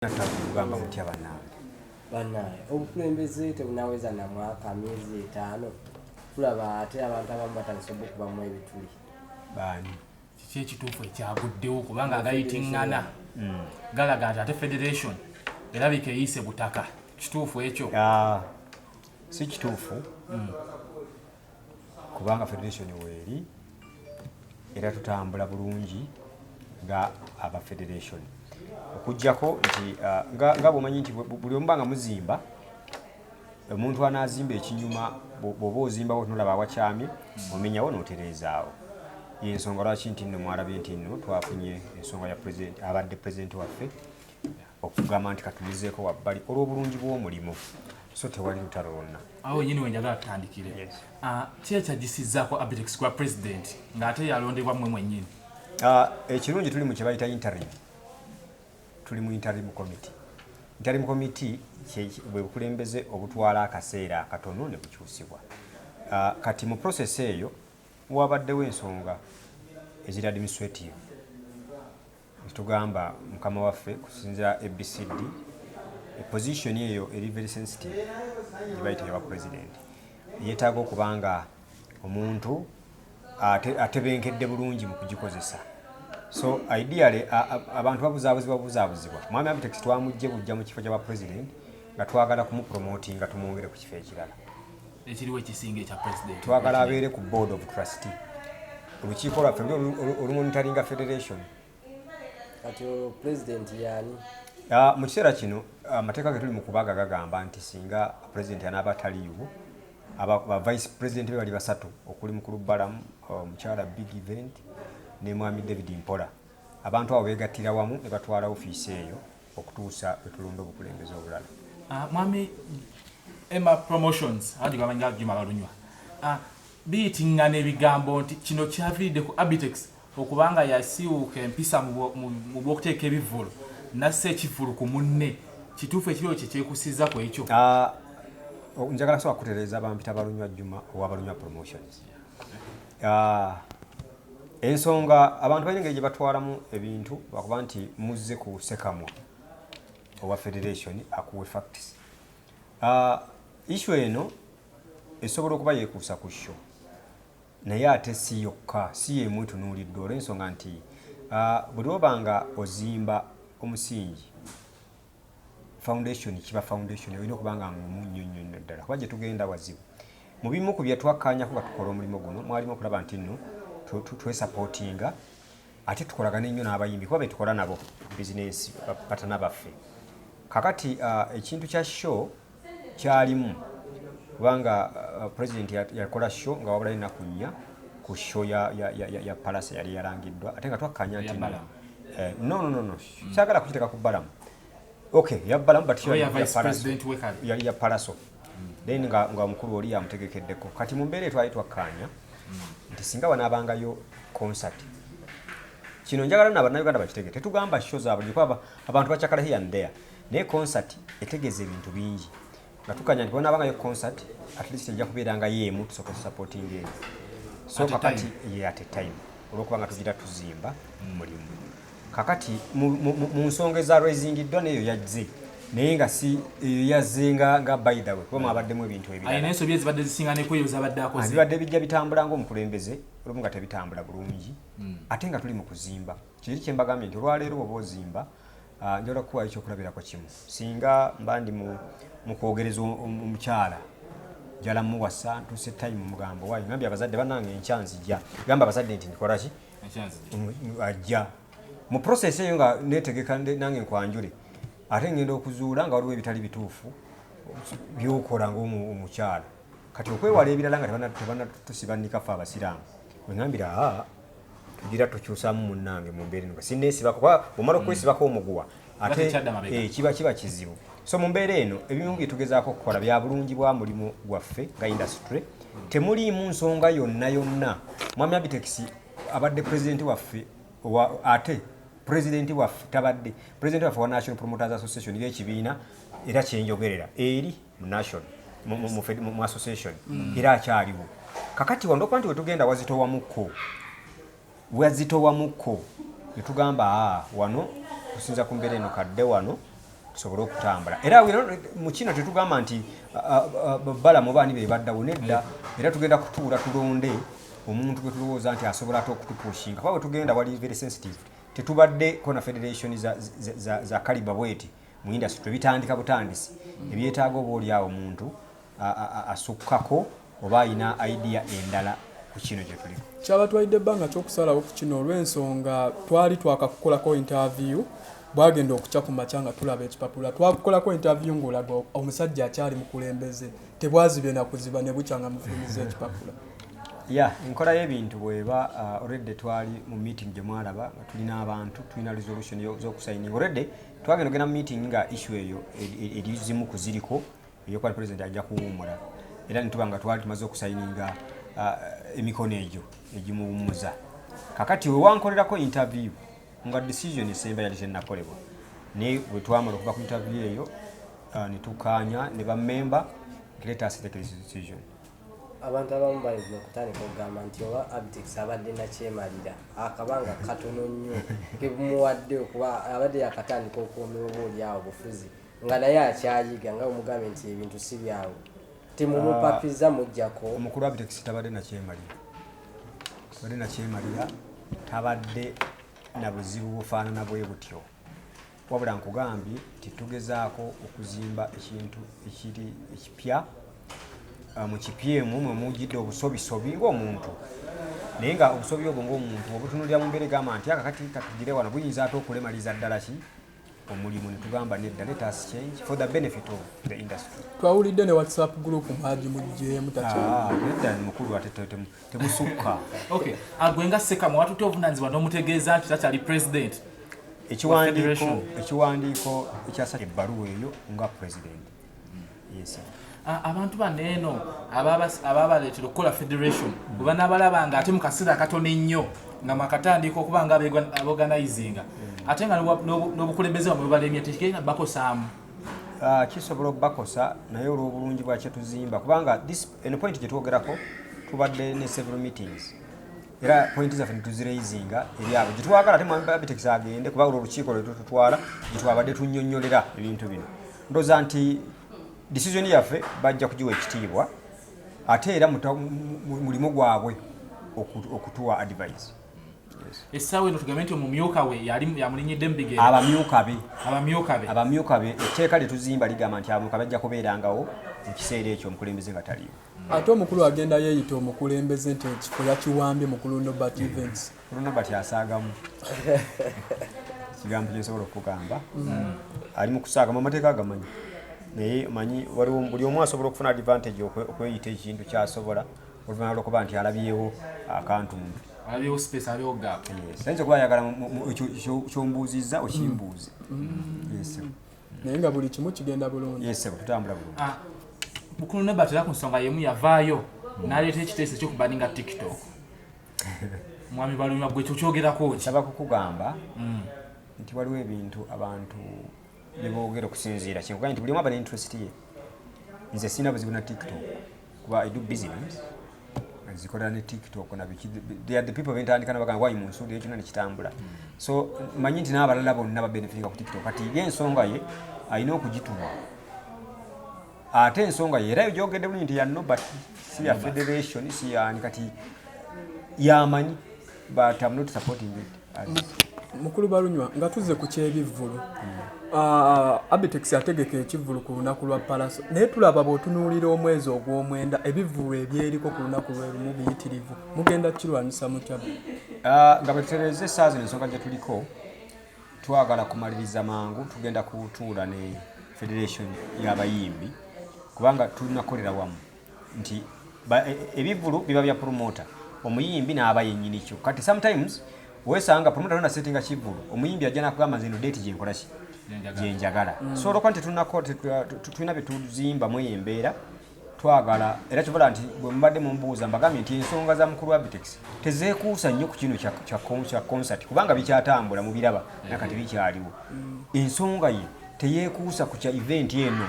Kugamba mutya bannaye obukulembeze tebunaweza na mwaka myezi 5 tulaba ate abantu abamu batandise okubamu ebituli bani kiki ekituufu ekyaguddewo kubanga agayitingana galaga nti ate federation erabika eyise butaka kituufu ekyo si kituufu kubanga federation weeri era tutambula bulungi nga aba federation okujjako nti nga bwomanyi nti buli ombanga muzimba omuntu anazimba ekinyuma bw'oba ozimbawo tunolaba awakyami omenyawo n'otereezaawo yensonga lwaki nti nno mwalabye nti nno twafunye ensonga ya abadde pulezidenti waffe okugamba nti katulizeeko wabbali olw'obulungi bw'omulimu so tewali lutalo lwonna awo nyini wenjagala tutandikire ki ekyagisizaako Abitex kwa pulezidenti ng'ate yalondebwa mmwe mwennyini ekirungi tuli mu kye bayita interim tuli mu interim committee. Interim committee bwe bukulembeze obutwala akaseera akatono ne bukyusibwa. Kati mu process eyo wabaddewo ensonga eziri administrative. Tugamba mukama waffe kusinzira Ebizibu position eyo eri very sensitive gye yawa president. Yeetaaga okubanga omuntu atebenkedde bulungi mu kugikozesa. So ideally abantu babuzaabuzibwa mwami Abitex twamujje bujja mu kifo kya president nga twagala kumupromoting nga tumwongere ku kifo ekirala ekiriwo ekisinga ekya president twagala abeere ku board of trustee olukiiko lwaffe olumonitoringa federation kati president yani mu kiseera kino amateeka ge tuli mu kubaga gagamba nti singa president anaaba taliiwo aba vice president be bali basatu okuli mukulu Balamu omukyala big event ne mwami David Mpola abantu abo begattira wamu ne batwala ofiisi eyo okutuusa etulonda obukulembeze obulala. Mwami Emma Promotions adigabanya Juma Balunywa biyitingana ebigambo nti kino kyaviridde ku Abitex okubanga yasiwuka empisa mu bw'okuteeka ebivvulu nasse ekivvulu ku munne kituufu ekiriwo kyekyekusiza ku ekyo. Njagala sobola kutereeza bampita Balunywa Juma owa Balunywa Promotions. Ensonga abantu balina engeri gye batwalamu ebintu bakuba nti muzze ku sekamwa owa federation akuwe facts. Issue eno esobola okuba yeekuusa ku sho naye ate si yokka si yemu etunuuliddwa olw'ensonga nti buli obanga ozimba omusingi foundation kiba foundation olina okuba nga ngumu nnyo ddala kuba gye tugenda wazibu. Mu bimu ku bye twakkaanyako nga tukola omulimu guno mwalimu okulaba nti nno twesapotinga ate tukolagana ennyo n'abayimbi kuba betukola nabo bizinensi patana baffe. Kakati ekintu kya show kyalimu kubanga president yakola show nga wabula ennaku 4 ku show ya Palasa yali yalangiddwa ate nga twakkanya nti no kyagala kukiteeka ku Balamu ya Balamu but yali ya Palaso then nga mukulu oli yamutegekeddeko kati mu mbeera twali twakkanya nti singa wanaabangayo concert kino njagala n'abannayuganda bakitege tetugamba show zaabwe kuba abantu bakyakala here and there naye concert etegeeza ebintu bingi nga tukanya nti wanaabangayo concert at least ejja kubeera nga yeemu tusooka supporting eno so kakati at a time olw'okuba nga tugira tuzimba mulimu kakati mu nsonga eza raisingddwa neyo yazze naye nga si yazze nga by the way kuba mwabaddemu ebintu ebirala ayina ensobi ezibadde zisingana ekweyo zabadde akoze zibadde bijja bitambula ng'omukulembeze olumu nga tebitambula bulungi ate nga tuli mu kuzimba kiri kye mbagambye nti olwaleero bw'oba ozimba njagala kukuwayo ekyokulabirako kimu singa mba ndi mu kwogereza omukyala njala muwasa ntuse time mugambo waayo ngambye abazadde bannange enkya nzijja gamba abazadde nti ndikola ki ajja mu process eyo nga neetegeka nange nkwanjule ate ngenda okuzuula nga waliwo ebitali bituufu byokola ng'omukyala kati okwewala ebirala nga tebannatusibanika ffe abasiraamu wengambira tugira tukyusaamu munnange mu mbeera eno sinneesibako kuba omala okwesibako omuguwa ate kiba kizibu so mu mbeera eno ebimu bye tugezaako okukola bya bulungi bwa mulimu gwaffe nga industry temuliimu nsonga yonna mwami Abitex abadde pulezidenti waffe ate pulezidenti waffe tabadde pulezidenti waffe wa National Promoters Association y'ekibiina era kyenjogerera eri mu national mu association era akyaliwo kakati wano okuba nti wetugenda wazitowamuko netugamba wano kusinza ku mbeera eno kadde wano tusobole okutambula era mu kino tetugamba nti bala mu baani be baddawo nedda era tugenda kutuula tulonde omuntu gwe tulowooza nti asobola ate okutupushinga kuba bwe tugenda wali very sensitive tetubaddeko na federation za kaliba bweti mu industry twebitandika butandisi ebyetaaga oba oli awo omuntu asukkako oba ayina idea endala ku kino gye tuliko kyabatwalidde ebbanga ky'okusalawo ku kino olw'ensonga twali twakakukolako interview bwagenda okukya ku makya nga tulaba ekipapula twakukolako interview ng'olaga omusajja akyali mukulembeze tebwazibye nakuziba ne bukya nga mufulumiza ekipapula enkola y'ebintu bweba already twali mu meeting gye mwalaba nga tulina abantu tulina resolution z'okusayininga already twagenda ogenda mu meeting nga issue eyo erizimu ku ziriko eyokuba president ajja kuwummula era ne tuba nga twali tumaze okusayininga emikono egyo egimuwummuza kakati we wankolerako interview nga decision esemba yali tennakolebwa naye bwe twamala okuva ku interview eyo ne tukkaanya ne bammemba let us take this decision. Abantu abamu balina okutandika okugamba nti oba Abitex abadde nakyemalira akabanga katono nnyo kebumuwadde okuba abadde yakatandika okuwomera oba oli awo bufuzi nga naye akyayiga nga omugambe nti ebintu si byawe temumupapiza mujjako omukulu Abitex tabadde nakyemalira tabadde na buzibu bufaanana bwe butyo wabula nkugambye titugezaako okuzimba ekintu ekiri ekipya mu kipyemu mwe mujjidde obusobisobi ng'omuntu naye nga obusobi obwo ng'omuntu obutunulira mu mbeera egamba nti akakati katugire wano buyinza ate okulemaliza ddala ki omulimu ne tugamba nedda let us change for the benefit of the industry. Twawulidde ne WhatsApp group mwaji mujjeemu nedda mukulu ate temusukka. Okay, agwenga Sekamu watutte obuvunaanyizibwa n'omutegeeza nti takyali president. Ekiwandiiko ekyasaka ebbaluwa eyo nga president. Yes. Abantu baneeno ababaleetera okukola federation bwe banaabalaba nga ate mu kaseera katono ennyo nga mwakatandika okuba nga aborganizinga ate nga n'obukulembeze bamwe balemye tekigenda bakosaamu. Kisobola okubakosa naye olw'obulungi bwakye tuzimba kubanga eno point gye twogerako tubadde ne several meetings era point zaffe netuziraizinga eri abo gye twagala ate mwami Abitex agende kubanga olukiiko lwe tututwala gye twabadde tunnyonnyolera ebintu bino ndowooza nti decision yaffe bajja kugiwa ekitiibwa ate era mulimu gwabwe okutuwa advice. Essaawa eno tugambe nti omumyuka we yamulinyidde mu bigere. Abamyuka be etteeka lye tuzimba ligamba nti abamyuka bajja kubeerangawo mu kiseera ekyo omukulembeze nga taliyo. Ate omukulu agenda yeeyita omukulembeze nti ekifo yakiwambye mukulu Nobert Events. Nobert asaagamu kigambo kyensobola okugamba ali mu kusaagamu amateeka agamanyi naye manyi waliwo buli omu asobola okufuna advantage okweyita ekintu kyasobola oluvannyuma lw'okuba nti alabyewo akantundu alabyewo space alabyewo gap. Sayinza okuba ayagala kyombuuzizza okimbuuze. Naye nga buli kimu kigenda bulungi. Tutambula bulungi. Mukulu Nobert era ku nsonga yemu yavaayo n'aleeta ekiteeso ekyokubaninga TikTok. Mwami Balunywa gwe kyokyogerako ki? Saba kukugamba nti waliwo ebintu abantu beboogera okusinziira kyenkugamba nti buli omu aba n'interest ye. Nze sina buzibu na TikTok kuba I do business zikolera ne TikTok na biki they are the people bentandika nabagamba wayi munsuudi ekyo nekitambula so manyi nti n'abalala bonna babenefitinga ku TikTok kati ye ensonga ye alina okugituma ate ensonga ye era gyogedde bulungi nti ya Nobert si ya federation si yani kati yamanyi but I'm not supporting it. Mukulu Balunywa nga tuzze ku kyebivvulu Abitex ategeka ekivvulu ku lunaku lwa Palaso naye tulaba bw'otunuulira omwezi ogw'omwenda ebivvulu ebyeriko ku lunaku lwe lumu biyitirivu mugenda kirwanyisa mutya? Nga bwetutereeza essaazi ensonga gye tuliko twagala kumaliriza mangu tugenda kutuula ne federation y'abayimbi kubanga tulinakolera wamu nti ebivvulu biba bya promota omuyimbi n'aba yennyini kyo kati sometimes wesanga promota tona settinga kivvulu omuyimbi ajja nakugamba nze eno date gyenkola ki gyenjagala so olwokuba nti tulina bye tuzimba mu embeera twagala era kivola nti bwe mubadde mumbuuza mbagambye nti ensonga za mukulu Abitex tezeekuusa nnyo ku kino kya concert kubanga bikyatambula mu biraba nakati bikyaliwo ensonga ye teyeekuusa ku kya event eno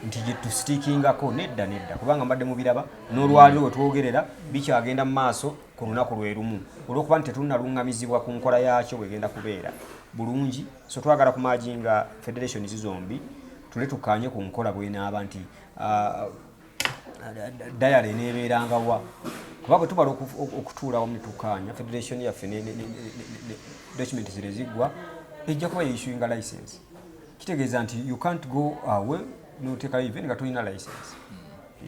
nti gye tusitikingako nedda kubanga mbadde mu biraba n'olwaliro we twogerera bikyagenda mu maaso ku lunaku lwe lumu olw'okuba nti tetunnalungamizibwa ku nkola yaakyo bwegenda kubeera bulungi so twagala kumajinga federations zombi tule tukanye ku nkola bwenaaba nti diary nebeeranga wa kuba bwe tubala okutuula wamu ne tukanya federation yaffe ne document zile ziggwa ejja kuba issuing license kitegeeza nti you can't go away n'oteekayo even nga tolina license.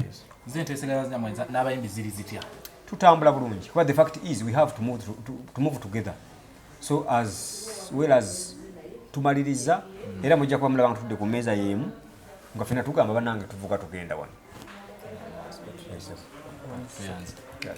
Yes. Zenteeseganya n'abayimbi ziri zitya? Tutambula bulungi kuba the fact is we have to move together so as well as tumaliriza era mujja kuba mulaba nga tudde ku mmeeza y'emu nga ffena tugamba bannange tuvuga tugenda wano. Yeah.